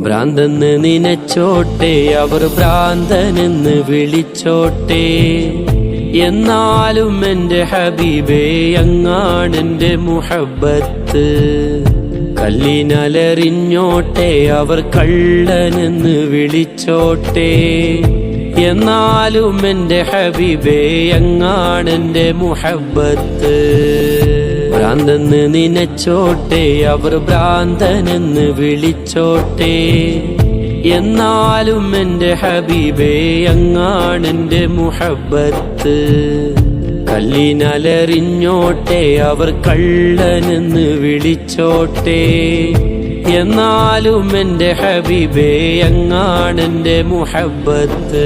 ഭ്രാന്തെന്ന് നനച്ചോട്ടെ, അവർ ഭ്രാന്തനെന്ന് വിളിച്ചോട്ടെ, എന്നാലും എന്റെ ഹബീബേ അങ്ങാണെന്റെ മുഹബ്ബത്ത്. കല്ലിനലറിഞ്ഞോട്ടെ, അവർ കള്ളനെന്ന് വിളിച്ചോട്ടെ, എന്നാലും എന്റെ ഹബീബേ അങ്ങാണെന്റെ മുഹബ്ബത്ത്. ഭ്രാന്തെന്ന് നനച്ചോട്ടെ, അവർ ഭ്രാന്തനെന്ന് വിളിച്ചോട്ടെ, എന്നാലും എന്റെ ഹബീബേ അങ്ങാണെന്റെ മുഹബ്ബത്ത്. കല്ലിനലറിഞ്ഞോട്ടെ, അവർ കള്ളനെന്ന് വിളിച്ചോട്ടെ, എന്നാലും എന്റെ ഹബീബേ അങ്ങാണെന്റെ മുഹബ്ബത്ത്.